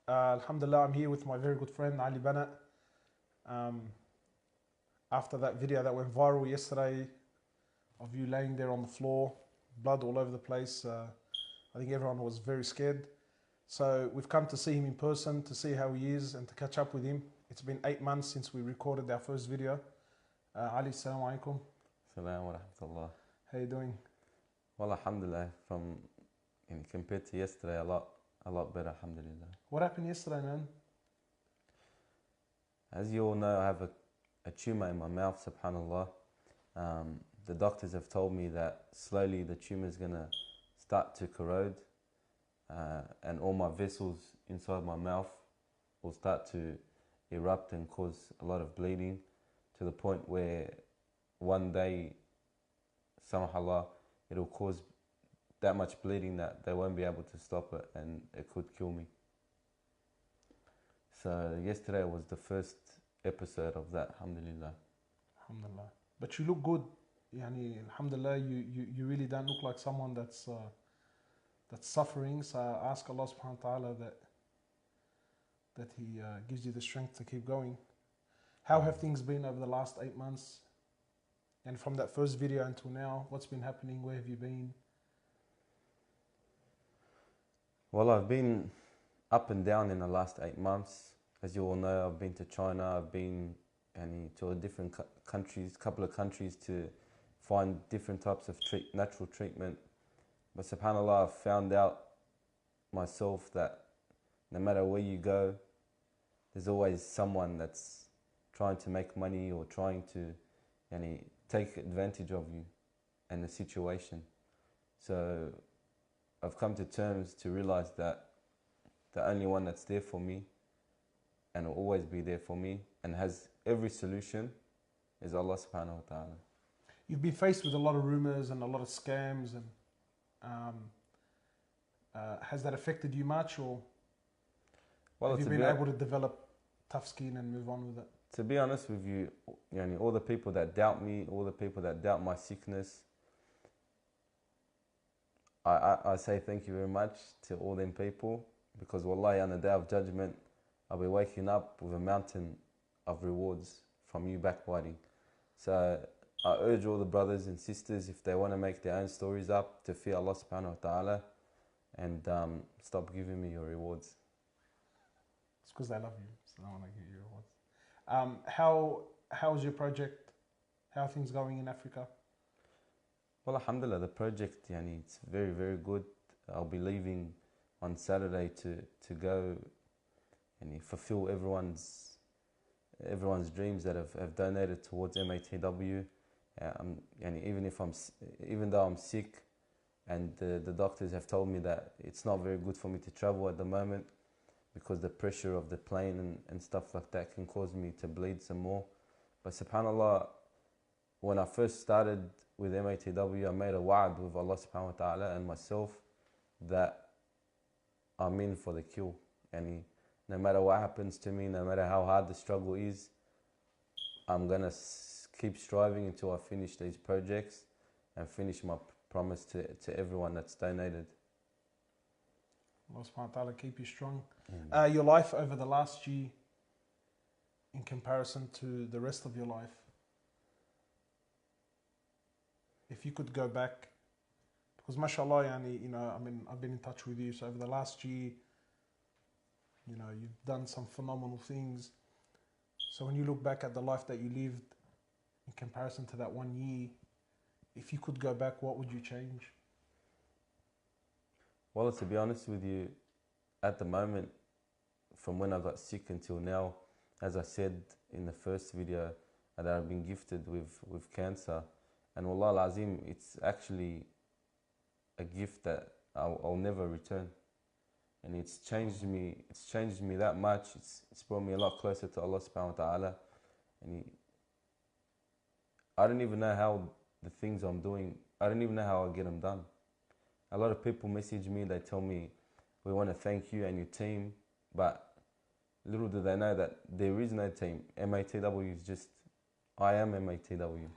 Alhamdulillah, I'm here with my very good friend Ali Banat. Um, After that video that went viral yesterday of you laying there on the floor, blood all over the place, I think everyone was very scared. So we've come to see him in person, to see how he is and to catch up with him. It's been 8 months since we recorded our first video. Ali, assalamu alaikum. Salam wa rahmatullah. How you doing? Well, alhamdulillah, compared to yesterday, a lot better, alhamdulillah. What happened yesterday, man? As you all know, I have a tumor in my mouth, subhanallah. The doctors have told me that slowly the tumor is going to start to corrode, and all my vessels inside my mouth will start to erupt and cause a lot of bleeding, to the point where one day, subhanallah, it'll cause that much bleeding that they won't be able to stop it, and it could kill me. So yesterday was the first episode of that, alhamdulillah. Alhamdulillah. But you look good. Yani, alhamdulillah, you really don't look like someone that's suffering. So I ask Allah subhanahu wa ta'ala that He gives you the strength to keep going. How have things been over the last 8 months? And from that first video until now, what's been happening? Where have you been? Well, I've been up and down in the last 8 months. As you all know, I've been to China, I've been to a different couple of countries to find different types of natural treatment. But subhanAllah, I've found out myself that no matter where you go, there's always someone that's trying to make money or trying to take advantage of you and the situation. So I've come to terms to realize that the only one that's there for me and will always be there for me and has every solution is Allah subhanahu wa ta'ala. You've been faced with a lot of rumors and a lot of scams, and has that affected you much, or have you been able to develop tough skin and move on with it? To be honest with you, all the people that doubt me, all the people that doubt my sickness, I say thank you very much to all them people, because wallahi, on the day of judgment, I'll be waking up with a mountain of rewards from you backbiting. So I urge all the brothers and sisters, if they want to make their own stories up, to fear Allah subhanahu wa ta'ala and stop giving me your rewards. It's because they love you, so they want to give you rewards. How's your project? How are things going in Africa? Well, alhamdulillah, the project, it's very, very good. I'll be leaving on Saturday to go and fulfill everyone's dreams that have donated towards MATW. Even though I'm sick, and the doctors have told me that it's not very good for me to travel at the moment, because the pressure of the plane and stuff like that can cause me to bleed some more. But subhanAllah, when I first started with MATW, I made a wa'ad with Allah subhanahu wa ta'ala and myself that I'm in for the kill. And no matter what happens to me, no matter how hard the struggle is, I'm going to keep striving until I finish these projects and finish my promise to everyone that's donated. Allah subhanahu wa ta'ala keep you strong. Your life over the last year in comparison to the rest of your life, if you could go back, because mashallah, I've been in touch with you, so over the last year, you've done some phenomenal things. So when you look back at the life that you lived in comparison to that 1 year, if you could go back, what would you change? Well, to be honest with you, at the moment, from when I got sick until now, as I said in the first video, that I've been gifted with cancer. And wallah al-azim, it's actually a gift that I'll never return. And it's changed me that much. It's brought me a lot closer to Allah subhanahu wa ta'ala. And I don't even know how the things I'm doing, I don't even know how I get them done. A lot of people message me, they tell me, we want to thank you and your team, but little do they know that there is no team. MATW is just, I am MATW.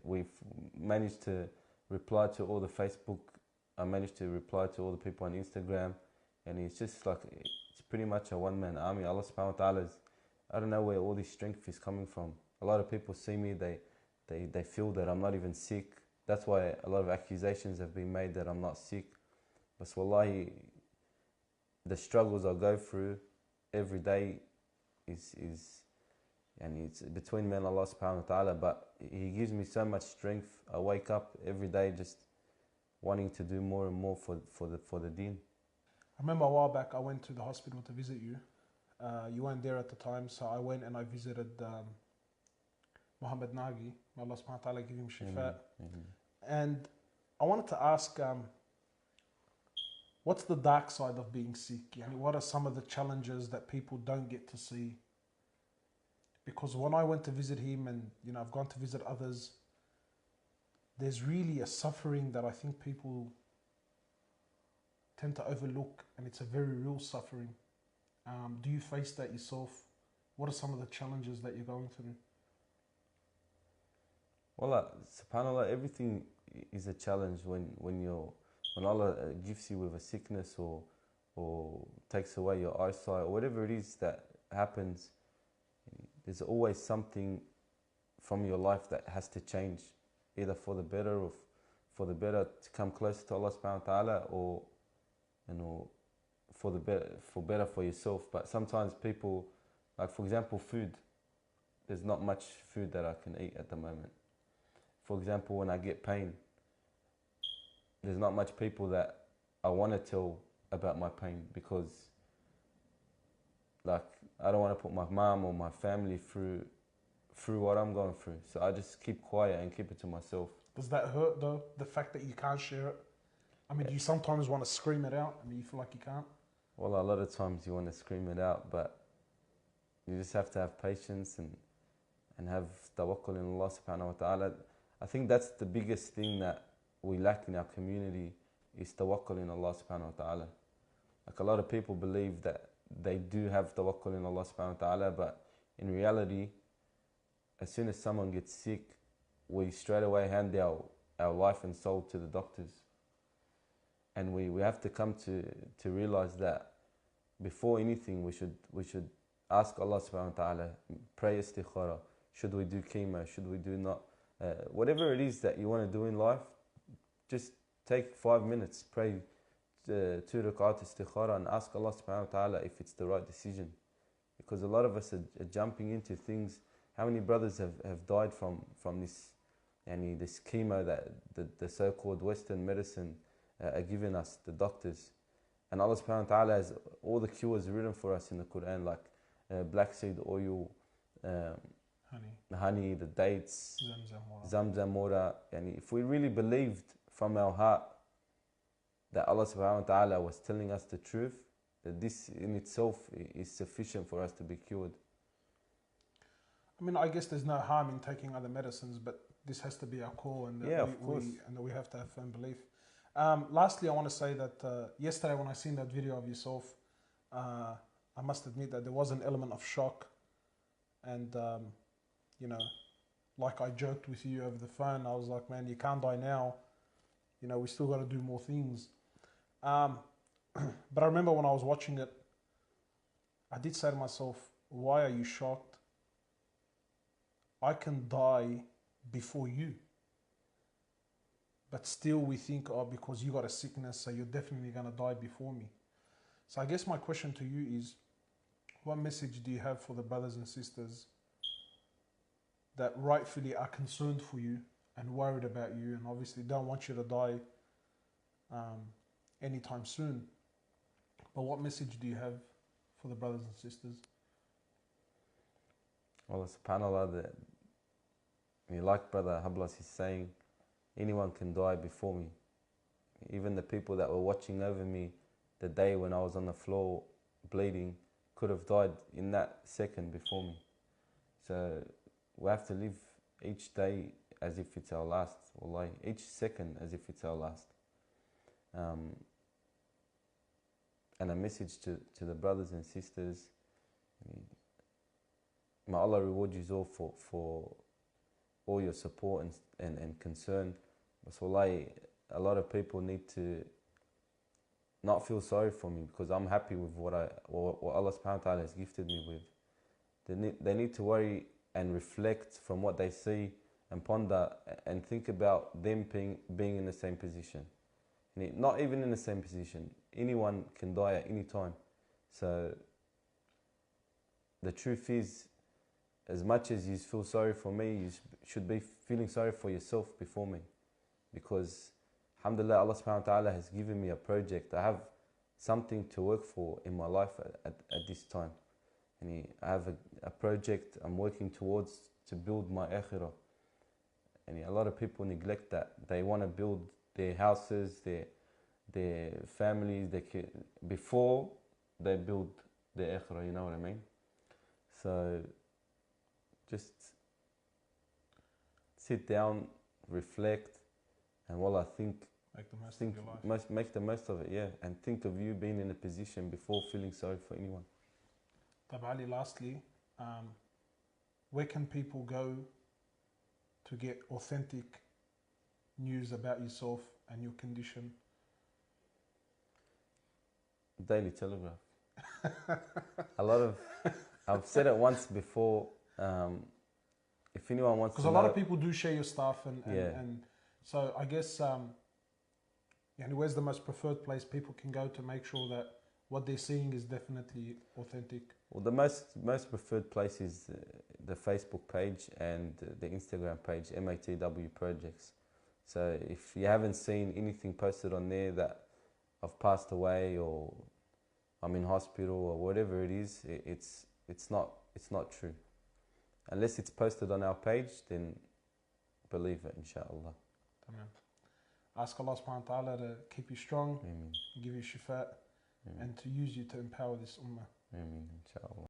We've managed to reply to all the Facebook, I managed to reply to all the people on Instagram, And it's just like, it's pretty much a one-man army. Allah subhanahu wa ta'ala is, I don't know where all this strength is coming from. A lot of people see me, they feel that I'm not even sick. That's why a lot of accusations have been made that I'm not sick. But wallahi, the struggles I go through every day is and it's between me and Allah subhanahu wa ta'ala, but He gives me so much strength. I wake up every day just wanting to do more and more for the deen. I remember a while back I went to the hospital to visit you. You weren't there at the time, so I went and I visited Muhammad Nagi. May Allah subhanahu wa ta'ala give him shifa. And I wanted to ask, what's the dark side of being sick? What are some of the challenges that people don't get to see? Because when I went to visit him, and I've gone to visit others, there's really a suffering that I think people tend to overlook, and it's a very real suffering. Do you face that yourself? What are some of the challenges that you're going through? Well, subhanAllah, everything is a challenge when Allah gives you with a sickness or takes away your eyesight or whatever it is that happens. There's always something from your life that has to change, either for the better or for the better to come closer to Allah subhanahu wa ta'ala, or for better for yourself. But sometimes people, like for example food, there's not much food that I can eat at the moment. For example, when I get pain, there's not much people that I want to tell about my pain, because like I don't want to put my mom or my family through what I'm going through. So I just keep quiet and keep it to myself. Does that hurt though, the fact that you can't share it? I mean, do you sometimes want to scream it out? I mean, you feel like you can't? Well, a lot of times you want to scream it out, but you just have to have patience and have tawakkul in Allah subhanahu wa ta'ala. I think that's the biggest thing that we lack in our community, is tawakkul in Allah subhanahu wa ta'ala. Like a lot of people believe that they do have tawakkul in Allah subhanahu wa ta'ala, but in reality, as soon as someone gets sick, we straight away hand our life and soul to the doctors. And we have to come to realize that before anything, we should ask Allah subhanahu wa ta'ala, pray istikhara. Should we do chemo? Should we do not? Whatever it is that you want to do in life, just take 5 minutes, pray 2 rak'at istikhara and ask Allah subhanahu wa ta'ala if it's the right decision. Because a lot of us are jumping into things. How many brothers have died from this chemo that the so-called Western medicine are giving us, the doctors. And Allah subhanahu wa ta'ala has all the cures written for us in the Quran, like black seed oil, honey, the dates, Zamzam water. And if we really believed from our heart that Allah subhanahu wa ta'ala was telling us the truth, that this in itself is sufficient for us to be cured. I mean, I guess there's no harm in taking other medicines, but this has to be our core, and that we have to have firm belief. Lastly, I want to say that yesterday when I seen that video of yourself, I must admit that there was an element of shock, and like I joked with you over the phone, I was like, man, you can't die now. We still got to do more things. But I remember when I was watching it, I did say to myself, why are you shocked? I can die before you. But still we think, because you got a sickness, so you're definitely going to die before me. So I guess my question to you is, what message do you have for the brothers and sisters that rightfully are concerned for you and worried about you, and obviously don't want you to die anytime soon? But what message do you have for the brothers and sisters? Well, subhanAllah, like Brother Hablas is saying, anyone can die before me. Even the people that were watching over me the day when I was on the floor bleeding could have died in that second before me. So we have to live each day as if it's our last, wallahi, each second as if it's our last. And a message to the brothers and sisters, may Allah reward you all for all your support and concern. But wallahi, a lot of people need to not feel sorry for me because I'm happy with what Allah subhanahu wa ta'ala has gifted me with. They need to worry and reflect from what they see and ponder and think about them being in the same position. Not even in the same position. Anyone can die at any time. So the truth is, as much as you feel sorry for me, you should be feeling sorry for yourself before me. Because alhamdulillah, Allah subhanahu wa ta'ala has given me a project. I have something to work for in my life at this time. And I have a project I'm working towards to build my akhirah. And a lot of people neglect that. They want to build their houses, their families, before they build their akhirah, you know what I mean? So just sit down, reflect, and wallah, Make the most of your life. Make the most of it, yeah. And think of you being in a position before feeling sorry for anyone. Tab Ali, lastly, where can people go to get authentic news about yourself and your condition? Daily Telegraph. I've said it once before, if anyone wants to know... Because a lot of people do share your stuff and so I guess, where's the most preferred place people can go to make sure that what they're seeing is definitely authentic? Well, the most preferred place is the Facebook page and the Instagram page, MATW Projects. So if you haven't seen anything posted on there that I've passed away or I'm in hospital or whatever it is, it's not true. Unless it's posted on our page, then believe it, inshallah. Amen. Ask Allah subhanahu wa ta'ala to keep you strong, Ameen. give you shifa, and to use you to empower this ummah. Ameen, inshallah.